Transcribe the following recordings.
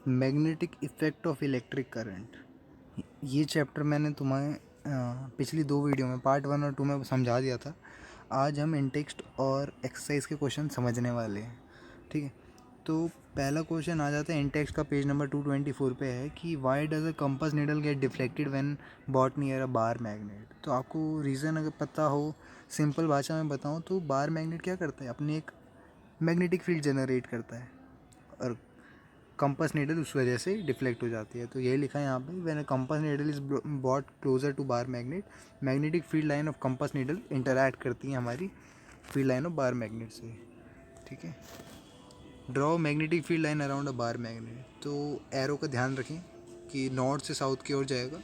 Magnetic effect of electric current. ये chapter मैंने तुम्हें पिछली 2 वीडियो में पार्ट 1 और 2 में समझा दिया था। आज हम इन टेक्स्ट और एक्सरसाइज के क्वेश्चन समझने वाले हैं, ठीक है। तो पहला क्वेश्चन आ जाता है इन टेक्स्ट का, पेज नंबर 224 पे है कि why does a compass needle get deflected when brought near a bar magnet. तो आपको रीज़न अगर पता हो, सिंपल भाषा में बताऊँ तो बार मैग्नेट क्या करता है, अपनी एक मैग्नेटिक फील्ड जनरेट करता है और कंपास नीडल उस वजह से डिफ्लेक्ट हो जाती है। तो यही लिखा है यहाँ पे, when a compass needle is brought closer to bar magnet, magnetic field line of compass needle interact करती है हमारी field line of bar magnet से, ठीक है। Draw magnetic field line around a bar magnet. तो एरो का ध्यान रखें कि नॉर्थ से साउथ की ओर जाएगा,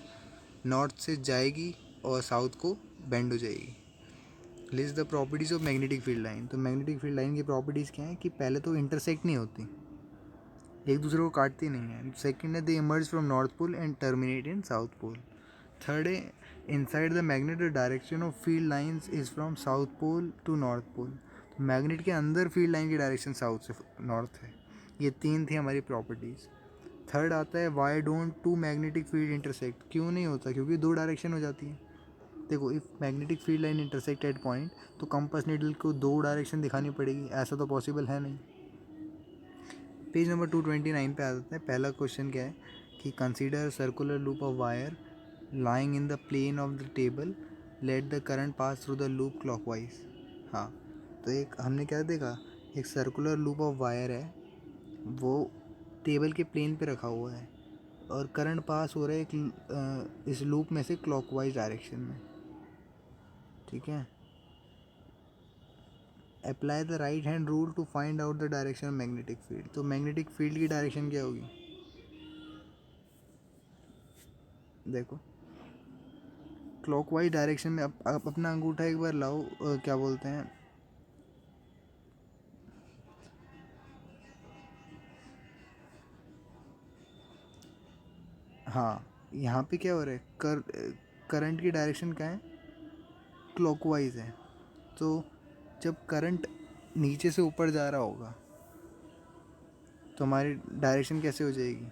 नॉर्थ से जाएगी और साउथ को बेंड हो जाएगी। List the properties of magnetic field line. तो मैग्नेटिक फील्ड लाइन की प्रॉपर्टीज़ क्या है कि पहले तो इंटरसेक्ट नहीं होती, एक दूसरे को काटती नहीं है। सेकंड है, they emerge from north pole and terminate in south pole. Third है, inside the magnet the direction of field lines is from south pole to north pole. तो मैग्नेट के अंदर फील्ड लाइन की डायरेक्शन साउथ से नॉर्थ है। ये 3 थी हमारी प्रॉपर्टीज़। थर्ड आता है, why don't two magnetic field intersect. क्यों नहीं होता, क्योंकि 2 डायरेक्शन हो जाती है। देखो, if magnetic field line intersect at point, तो कंपास नीडल को 2 डायरेक्शन दिखानी पड़ेगी, ऐसा तो पॉसिबल है नहीं। पेज नंबर 229 पे आ जाते हैं। पहला क्वेश्चन क्या है कि consider circular loop of wire lying in the plane of the table, let the current pass through the loop clockwise. हाँ, तो एक हमने क्या देखा, एक सर्कुलर लूप ऑफ वायर है, वो टेबल के प्लेन पे रखा हुआ है और करंट पास हो रहा है इस लूप में से क्लॉकवाइज डायरेक्शन में, ठीक है। Apply the right hand rule to find out the direction of magnetic field. तो मैग्नेटिक फील्ड की डायरेक्शन क्या होगी, देखो क्लॉकवाइज डायरेक्शन में। आप अपना अंगूठा एक बार लाओ, क्या बोलते हैं, हाँ, यहाँ पे क्या हो रहा है, करंट की डायरेक्शन क्या है, क्लॉकवाइज है। तो जब करंट नीचे से ऊपर जा रहा होगा तो हमारी डायरेक्शन कैसे हो जाएगी,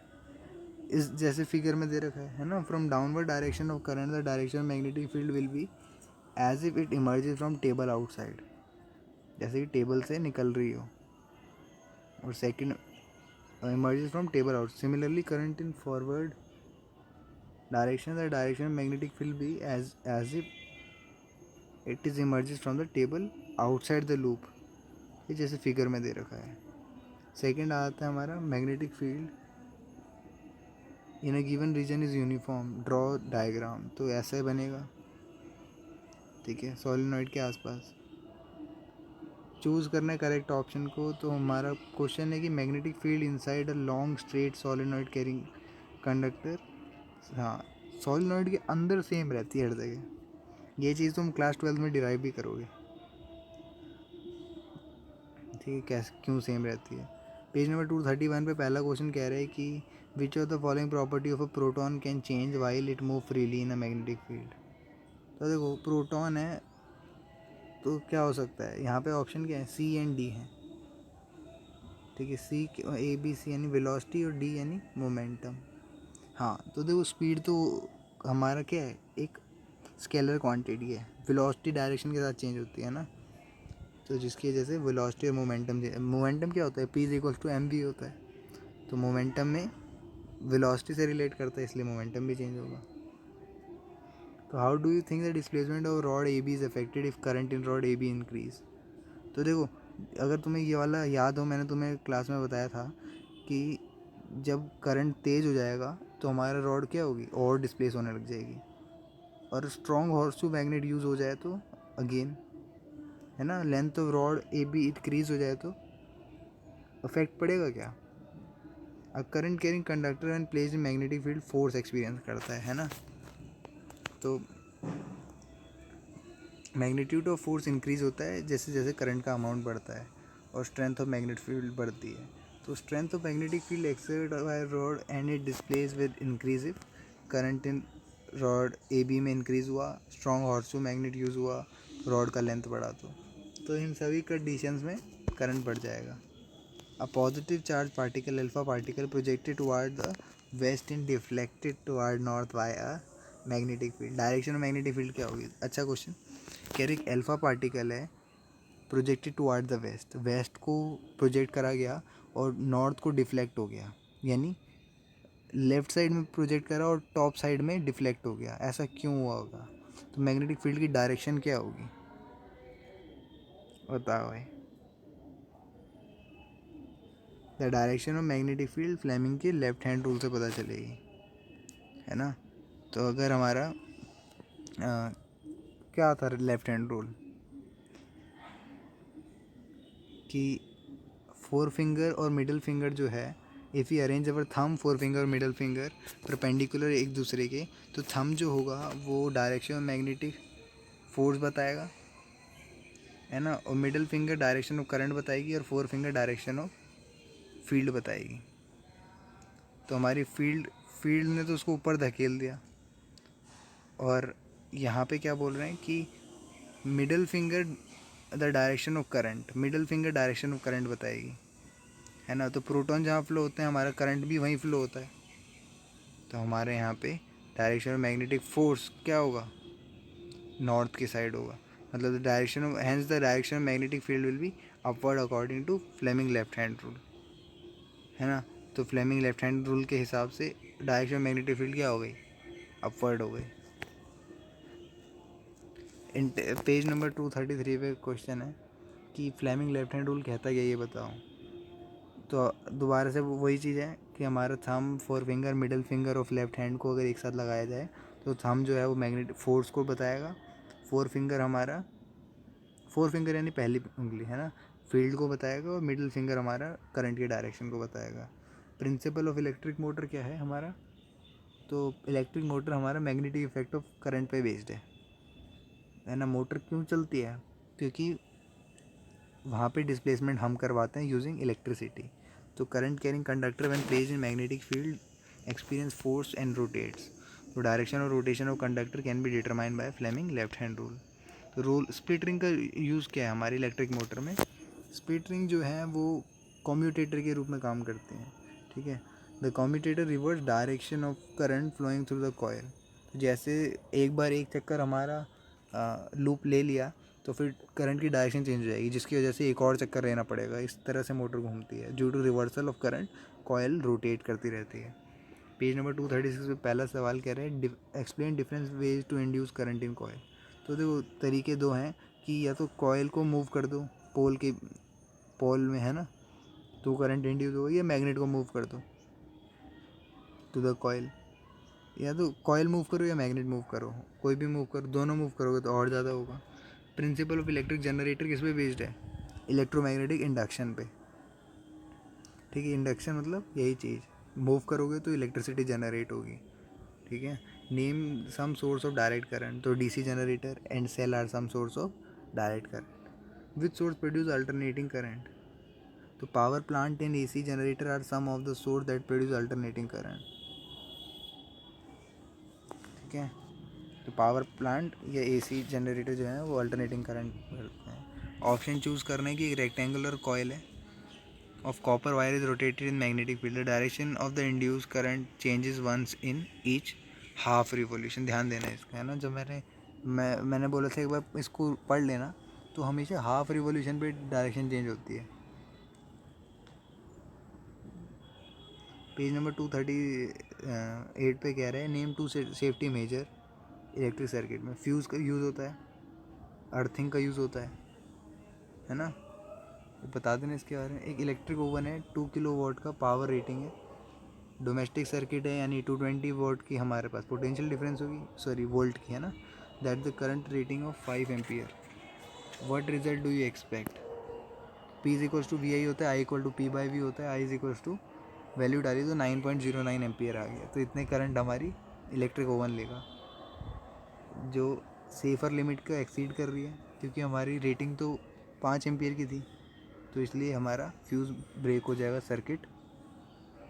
इस जैसे फिगर में दे रखा है ना, from downward direction of current the direction magnetic field will be as if it emerges from table outside, जैसे कि टेबल से निकल रही हो। और second, emerges from table out. Similarly current in forward direction the direction magnetic field be as if it is emerges from the table outside the loop, ये जैसे figure में दे रखा है। सेकंड आता है हमारा, magnetic field in a given region is uniform, draw diagram. तो ऐसा ही बनेगा, ठीक है, सोलेनॉइड के आसपास। चूज़ करना है करेक्ट ऑप्शन को। तो हमारा क्वेश्चन है कि magnetic field inside a long straight solenoid carrying conductor. हाँ, सोलेनॉइड के अंदर सेम रहती है हर जगह। ये चीज़ तुम क्लास 12 में डिराइव भी करोगे, ठीक है, कैसे क्यों सेम रहती है। पेज नंबर 231 पे पहला क्वेश्चन कह रहा है कि विच of the following property of a proton can change while it move freely in a magnetic field. तो देखो, प्रोटॉन है तो क्या हो सकता है, यहाँ पे ऑप्शन क्या है, सी एंड डी है, ठीक है। सी, ए बी सी यानी वेलोसिटी और डी यानी मोमेंटम। हाँ, तो देखो स्पीड तो हमारा क्या है, एक स्केलर क्वांटिटी है, वेलोसिटी डायरेक्शन के साथ चेंज होती है ना, तो जिसकी वजह से वेलोसिटी और मोमेंटम, मोमेंटम क्या होता है, p is equals to m v होता है। तो मोमेंटम में वेलोसिटी से रिलेट करता है, इसलिए मोमेंटम भी चेंज होगा। तो how do you think the displacement of rod A B is affected if current in rod A B increase. तो देखो, अगर तुम्हें ये वाला याद हो, मैंने तुम्हें क्लास में बताया था कि जब करंट तेज़ हो जाएगा तो हमारा रॉड क्या होगी, और डिस्प्लेस होने लग जाएगी। और स्ट्रॉन्ग हॉर्सशू मैग्नेट यूज़ हो जाए तो अगेन, है ना, length of rod A B increase हो जाए तो अफेक्ट पड़ेगा क्या। अब current carrying conductor and place in magnetic field force experience करता है ना। तो मैग्नीट्यूड ऑफ फोर्स इंक्रीज होता है जैसे जैसे करंट का अमाउंट बढ़ता है और स्ट्रेंथ ऑफ मैग्नेटिक फील्ड बढ़ती है। तो strength of magnetic field exert by rod and it displace with increase if current in rod A B में इंक्रीज हुआ, स्ट्रॉन्ग हॉर्सशू मैग्नेट यूज़ हुआ, रॉड का लेंथ बढ़ा। तो इन सभी कंडीशंस में करंट बढ़ जाएगा। A positive charge particle alpha particle projected toward the west and deflected toward north by a magnetic field. Direction of magnetic field क्या होगी? अच्छा क्वेश्चन। कह रही एक अल्फा पार्टिकल है projected toward the west, west को प्रोजेक्ट करा गया और नॉर्थ को डिफ्लेक्ट हो गया, यानी लेफ्ट साइड में प्रोजेक्ट करा और टॉप साइड में डिफ्लेक्ट हो गया। ऐसा क्यों हुआ होगा? तो मैग्नेटिक फील्ड की डायरेक्शन क्या होगी बताओ भाई। The direction of magnetic field Fleming के लेफ्ट हैंड रूल से पता चलेगी, है ना। तो अगर हमारा क्या था लेफ्ट हैंड रूल कि फोर फिंगर और मिडिल फिंगर जो है, if you arrange our thumb, four finger और मिडिल फिंगर परपेंडिकुलर एक दूसरे के, तो थंब जो होगा वो डायरेक्शन ऑफ मैग्नेटिक फोर्स बताएगा, है ना, और middle finger direction of current बताएगी और four finger direction of field बताएगी। तो हमारी फील्ड ने तो उसको ऊपर धकेल दिया, और यहाँ पे क्या बोल रहे हैं कि middle finger the direction of current, middle finger direction of current बताएगी, है ना। तो प्रोटॉन जहाँ फ्लो होते हैं हमारा करंट भी वहीं फ्लो होता है। तो हमारे यहाँ पे डायरेक्शन ऑफ मैग्नेटिक फोर्स क्या होगा? नॉर्थ की साइड होगा। मतलब the direction of hence the direction of magnetic field will be upward according to Fleming left hand rule, है ना। तो फ्लेमिंग लेफ्ट हैंड रूल के हिसाब से डायरेक्शन ऑफ मैग्नेटिक फील्ड क्या हो गई? अपवर्ड हो गई। इन पेज नंबर 233 पे क्वेश्चन है कि फ्लेमिंग लेफ्ट हैंड रूल कहता क्या, ये बताओ। तो दोबारा से वही चीज़ है कि हमारा thumb, four finger, middle finger of left hand को अगर एक साथ लगाया जाए तो थंब जो है वो मैग्नेटिक फोर्स को बताएगा, फोर फिंगर हमारा, फोर फिंगर यानी पहली उंगली, है ना, फील्ड को बताएगा, और मिडिल फिंगर हमारा करंट की डायरेक्शन को बताएगा। प्रिंसिपल ऑफ इलेक्ट्रिक मोटर क्या है हमारा? तो इलेक्ट्रिक मोटर हमारा मैग्नेटिक इफेक्ट ऑफ करंट पे बेस्ड है ना। मोटर क्यों चलती है? क्योंकि वहाँ पे डिस्प्लेसमेंट हम करवाते हैं यूजिंग इलेक्ट्रिसिटी। तो current carrying conductor when placed in magnetic field experience force and rotates. तो डायरेक्शन और rotation of conductor can be determined by Fleming left hand rule. तो रोल स्प्लिट रिंग का यूज़ क्या है हमारी इलेक्ट्रिक मोटर में? Split ring जो है वो कम्यूटेटर के रूप में काम करते हैं, ठीक है। The commutator reverse direction of current flowing through the coil. जैसे एक बार एक चक्कर हमारा लूप ले लिया तो फिर करंट की डायरेक्शन चेंज हो जाएगी, जिसकी वजह से एक और चक्कर लेना पड़ेगा। इस तरह से मोटर घूमती है। Due to reversal of current coil rotate करती रहती है। पेज नंबर 236 पे पहला सवाल कह रहे हैं explain difference ways to induce current in coil. तो देखो तरीके दो हैं कि या तो कॉयल को मूव कर दो पोल में, है ना, तो करंट इंड्यूस होगा, या मैग्नेट को मूव कर दो टू द कॉयल। या तो कॉयल मूव करो या मैग्नेट मूव करो, कोई भी मूव करो, दोनों मूव करोगे तो और ज़्यादा होगा। प्रिंसिपल ऑफ इलेक्ट्रिक जनरेटर किस पे बेस्ड है? इलेक्ट्रोमैग्नेटिक इंडक्शन पे, ठीक है। इंडक्शन मतलब यही चीज़, मूव करोगे तो इलेक्ट्रिसिटी जनरेट होगी, ठीक है। Name some source of direct current. तो DC generator and cell are some source of direct current. Which source produce alternating current? तो power plant and AC generator are some of the source that produce alternating current, ठीक है। तो power plant या AC generator जो है वो alternating current करते हैं। ऑप्शन चूज़ करने की, एक रेक्टेंगुलर कॉयल है of copper wire is rotated in magnetic field. The direction of the induced current changes once in each half revolution. ध्यान देना इसका, है ना। जब मैंने बोला था एक बार इसको पढ़ लेना, तो हमेशा हाफ रिवॉल्यूशन पे डायरेक्शन चेंज होती है। पेज नंबर 238 पे कह रहे हैं name two safety measure electric circuit में। फ्यूज़ का यूज़ होता है, अर्थिंग का यूज़ होता है ना। बता देना इसके बारे में। एक इलेक्ट्रिक ओवन है, 2 किलो वाट का पावर रेटिंग है। डोमेस्टिक सर्किट है, यानी 220 वोल्ट की हमारे पास पोटेंशियल डिफरेंस होगी, सॉरी वोल्ट की, है ना। That the current rating of 5 ampere. What result do you expect? P is equals to V I होता है, I equal to P by V होता है, I is equals to value डाली तो 9.09 एम्पियर आ गया। तो इतने करंट हमारी इलेक्ट्रिक ओवन लेगा, जो सेफर लिमिट का एक्सीड कर रही है, क्योंकि हमारी रेटिंग तो 5 एम्पियर की थी। तो इसलिए हमारा फ्यूज़ ब्रेक हो जाएगा,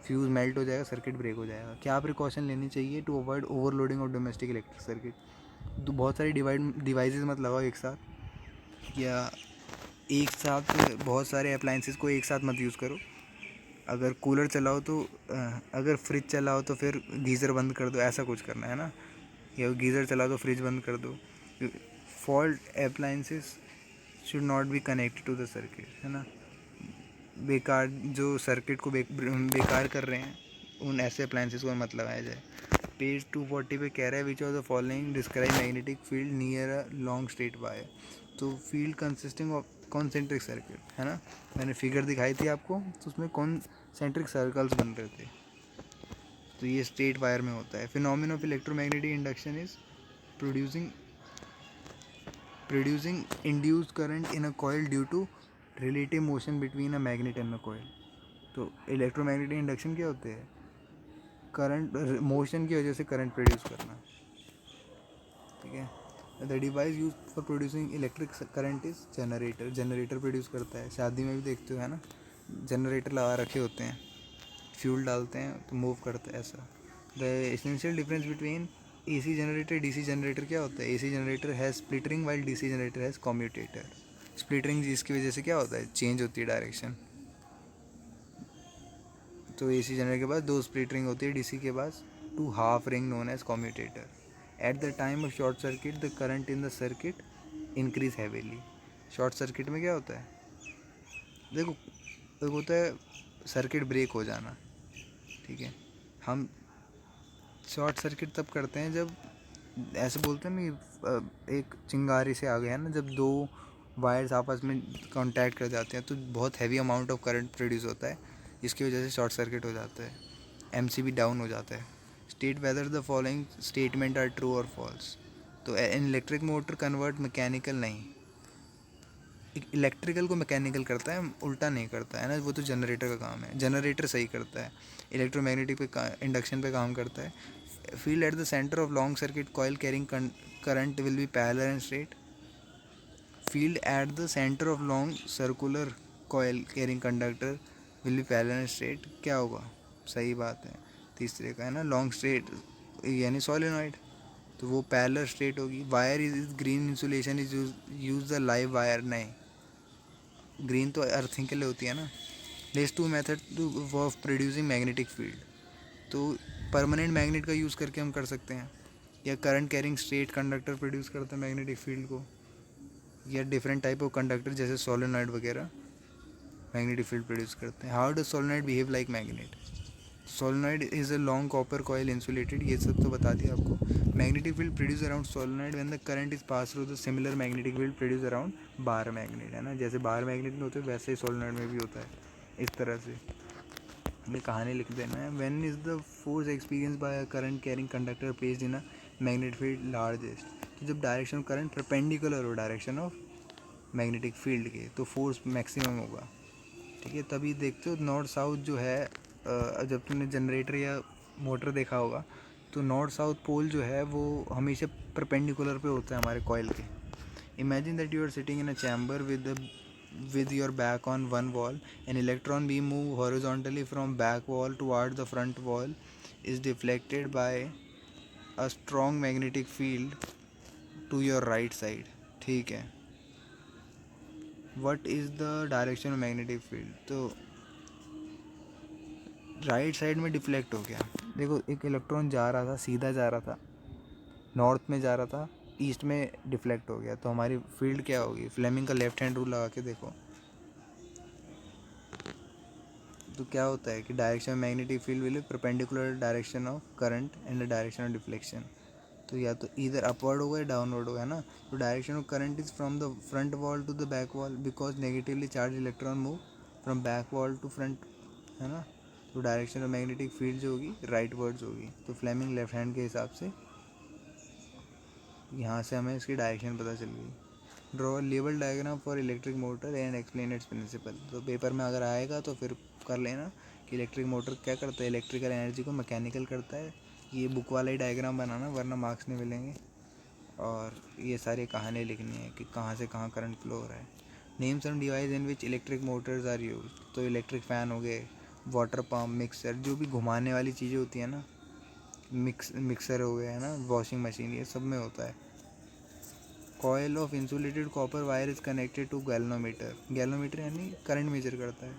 फ्यूज़ मेल्ट हो जाएगा, सर्किट ब्रेक हो जाएगा। क्या प्रिकॉशन लेनी चाहिए to avoid overloading of domestic electric circuit? तो बहुत सारी डिवाइसेस मत लगाओ एक साथ, या एक साथ बहुत सारे अप्लाइंसेस को एक साथ मत यूज़ करो। अगर कूलर चलाओ तो अगर फ्रिज चलाओ तो फिर गीज़र बंद कर दो, ऐसा कुछ करना है ना, या गीज़र चलाओ तो फ्रिज बंद कर दो। Fault appliances should not be connected to the circuit, है ना। बेकार जो सर्किट को बेकार कर रहे हैं उन ऐसे अप्लायंसेस को मत लगाया जाए। पेज 240 पे कह रहा है which of the following describe magnetic field near a long straight wire. तो field consisting of concentric circuit, है ना, मैंने फिगर दिखाई थी आपको, तो उसमें कॉन्सेंट्रिक सर्कल्स बन रहे थे, तो ये स्ट्रेट वायर में होता है। Phenomena of electromagnetic induction is producing induced current in a coil due to relative motion between a magnet and a coil। तो इलेक्ट्रोमैग्नेटिक इंडक्शन क्या होते हैं, करंट मोशन की वजह से करंट प्रोड्यूस करना, ठीक है। The device use for producing electric current is generator, generator produce करता है, शादी में भी देखते हो, है ना, जनरेटर लगा रखे होते हैं, फ्यूल डालते हैं तो मूव करता है ऐसा। The essential difference between AC generator DC generator क्या होता है, AC generator has split ring while DC generator has commutator. Split ring जिसकी वजह से क्या होता है, चेंज होती है डायरेक्शन, तो AC जनरेटर के पास 2 स्प्लिटरिंग होती है, DC के पास 2 half ring known as commutator. At the time of short circuit the current in the circuit increase heavily. Short circuit में क्या होता है, देखो एक होता है सर्किट ब्रेक हो जाना, ठीक है। हम शॉर्ट सर्किट तब करते हैं जब ऐसे बोलते हैं ना, एक चिंगारी से आ गया है ना, जब 2 वायर्स आपस में कांटेक्ट कर जाते हैं तो बहुत heavy amount of current produce होता है, जिसकी वजह से शॉर्ट सर्किट हो जाता है, MCB डाउन हो जाता है। State whether the following statement are true और फॉल्स। तो in electric motor convert mechanical नहीं, इलेक्ट्रिकल को मैकेनिकल करता है, उल्टा नहीं करता है ना, वो तो जनरेटर का काम है, जनरेटर सही करता है, इलेक्ट्रोमैग्नेटिक पे इंडक्शन पे काम करता है। Field at the centre of long circuit coil carrying current will be parallel and straight. Field at the centre of long circular coil carrying conductor will be parallel and straight, क्या होगा, सही बात है, तीसरे का है ना, लॉन्ग स्ट्रेट यानी सोलेनॉइड, तो वो पैरेलल स्ट्रेट होगी। Wire is green insulation is use the live wire, नहीं, ग्रीन तो अर्थिंग के लिए होती है ना। List two method two of producing magnetic field, तो परमानेंट मैग्नेट का यूज़ करके हम कर सकते हैं, या current carrying straight conductor produce करते हैं मैग्नेटिक फील्ड को, या डिफरेंट टाइप ऑफ कंडक्टर जैसे सोलेनॉइड वगैरह मैग्नेटिक फील्ड प्रोड्यूस करते हैं। How does solenoid behave like magnet. Solenoid is a long copper coil insulated, ये सब तो बता दिया आपको। Magnetic field produce around solenoid when the current is pass through the similar magnetic field produce around bar magnet, है ना, जैसे bar magnet में होते हैं वैसे ही सोलेनॉइड में भी होता है, इस तरह से हमें कहानी लिख देना है। When is the force experience bye a current carrying conductor placed in a magnetic field largest. तो जब डायरेक्शन ऑफ करंट परपेंडिकुलर हो डायरेक्शन ऑफ मैग्नेटिक फील्ड के, तो फोर्स मैक्सिमम होगा, ठीक है। तभी देखते हो नॉर्थ साउथ जो है, जब तुमने जनरेटर या मोटर देखा होगा तो नॉर्थ साउथ पोल जो है वो हमेशा परपेंडिकुलर पे होता है हमारे कॉइल के। Imagine that you are sitting in a chamber with your back on one wall, an electron beam move horizontally from back wall toward the front wall is deflected by a strong magnetic field to your right side, ठीक है। what is the direction of magnetic field, तो right side में deflect हो गया, देखो एक electron जा रहा था, सीधा जा रहा था, नॉर्थ में जा रहा था, ईस्ट में डिफ्लेक्ट हो गया, तो हमारी फील्ड क्या होगी, फ्लेमिंग का लेफ्ट हैंड रूल लगा के देखो, तो क्या होता है कि direction of magnetic field will perpendicular direction of current and the direction of deflection, तो या तो इधर अपवर्ड होगा या डाउनवर्ड होगा, है ना। तो direction of current is from the front wall to the back wall because negatively charge electron move from back wall to front, है ना। तो डायरेक्शन ऑफ मैग्नेटिक फील्ड जो होगी राइट वर्ड्स होगी, तो फ्लेमिंग लेफ्ट हैंड के हिसाब से यहाँ से हमें इसकी डायरेक्शन पता चल गई। Draw label diagram for electric motor and explain its principle, तो पेपर में अगर आएगा तो फिर कर लेना कि इलेक्ट्रिक मोटर क्या करता है, इलेक्ट्रिकल एनर्जी को मैकेनिकल करता है, ये बुक वाला ही डायग्राम बनाना वरना मार्क्स नहीं मिलेंगे। और ये सारी कहानी लिखनी है कि कहाँ से कहाँ करंट फ्लो हो रहा है। Name some device in which electric motors are use, तो इलेक्ट्रिक फ़ैन हो गए, वाटर पम्प, मिक्सर, जो भी घुमाने वाली चीज़ें होती हैं ना, मिक्सर हो गया, है ना, वॉशिंग मशीन, ये सब में होता है। Coil of insulated copper wire is connected to galvanometer, galvanometer यानी करंट मेजर करता है।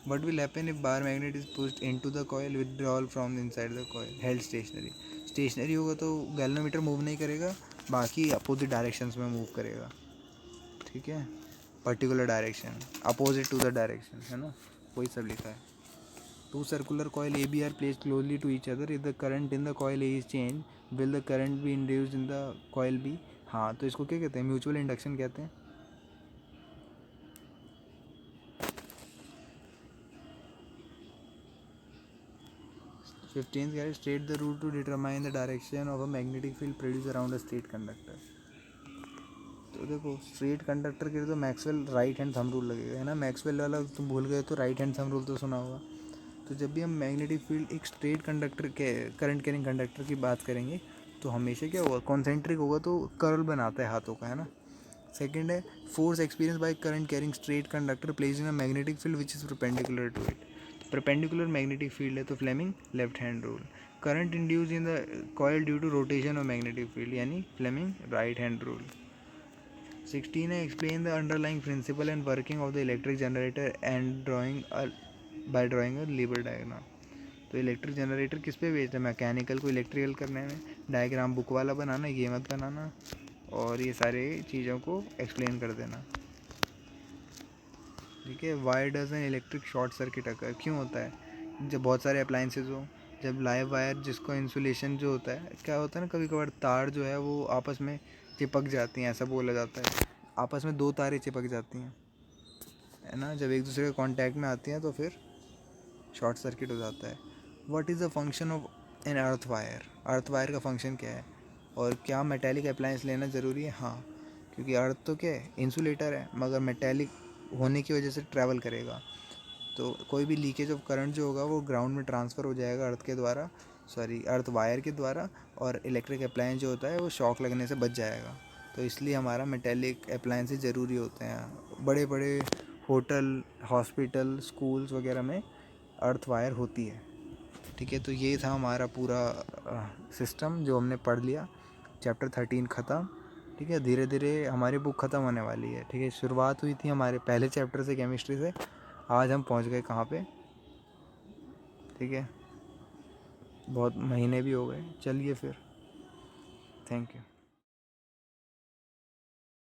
What will happen if bar magnet is pushed into the coil, withdrawal from inside the coil, held stationary. Stationary होगा तो galvanometer move नहीं करेगा, बाकी opposite directions में move करेगा, ठीक है, particular direction opposite to the direction, है ना, वही सब लिखा है. Two circular coil A B are placed closely to each other. If the current in the coil A is change, will the current be induced in the coil B. हाँ, तो इसको क्या कहते हैं, म्यूचुअल इंडक्शन कहते हैं. 15th guy, state the rule to determine the direction of a magnetic field produced around a straight conductor. तो देखो स्ट्रेट कंडक्टर के लिए तो Maxwell right hand thumb rule लगेगा, है ना. मैक्सवेल वाला तुम भूल गए तो राइट हैंड थंब रूल तो सुना होगा. तो जब भी हम मैग्नेटिक फील्ड एक स्ट्रेट कंडक्टर के करंट कैरिंग कंडक्टर की बात करेंगे तो हमेशा क्या होगा, कॉन्सेंट्रिक होगा तो कर्ल बनाता है हाथों का, है ना. सेकेंड है force experience by current carrying straight conductor place in a magnetic field which is perpendicular to it. Perpendicular magnetic field है तो Fleming left hand rule. Current induce in the coil due to rotation of magnetic field यानी Fleming right hand rule. 16 है explain the underlying principle and working of the electric generator and by drawing a lever diagram. तो electric generator किस पे based है, mechanical को electrical करने में. Diagram book वाला बनाना, ये मत बनाना, और ये सारे चीज़ों को एक्सप्लेन कर देना, ठीक है. Why does an electric short circuit occur, क्यों होता है जब बहुत सारे अप्लाइंसेज हो, जब लाइव वायर जिसको इंसुलेशन जो होता है, क्या होता है ना, कभी कभार तार जो है वो आपस में चिपक जाती हैं, ऐसा बोला जाता है, आपस में दो तारें चिपक जाती हैं, है ना. जब एक दूसरे के कांटेक्ट में आती हैं तो फिर शॉर्ट सर्किट हो जाता है. What is the function of an earth wire, earth wire का फंक्शन क्या है, और क्या मेटेलिक अप्लायंस लेना ज़रूरी है. हाँ, क्योंकि अर्थ तो क्या है, इंसुलेटर है, मगर मेटेलिक होने की वजह से ट्रैवल करेगा, तो कोई भी लीकेज ऑफ करंट जो होगा वो ग्राउंड में ट्रांसफ़र हो जाएगा अर्थ के द्वारा, सॉरी अर्थ वायर के द्वारा, और इलेक्ट्रिक अप्लायंस जो होता है वो शॉक लगने से बच जाएगा. तो इसलिए हमारा मेटेलिक अप्लायंसेस ज़रूरी होते हैं. बड़े बड़े होटल, हॉस्पिटल, स्कूल्स वगैरह में अर्थ वायर होती है, ठीक है. तो ये था हमारा पूरा सिस्टम जो हमने पढ़ लिया. चैप्टर 13 ख़त्म, ठीक है. धीरे धीरे हमारी बुक ख़त्म होने वाली है, ठीक है. शुरुआत हुई थी हमारे पहले चैप्टर से, केमिस्ट्री से. आज हम पहुंच गए कहाँ पे, ठीक है. बहुत महीने भी हो गए. चलिए फिर, थैंक यू.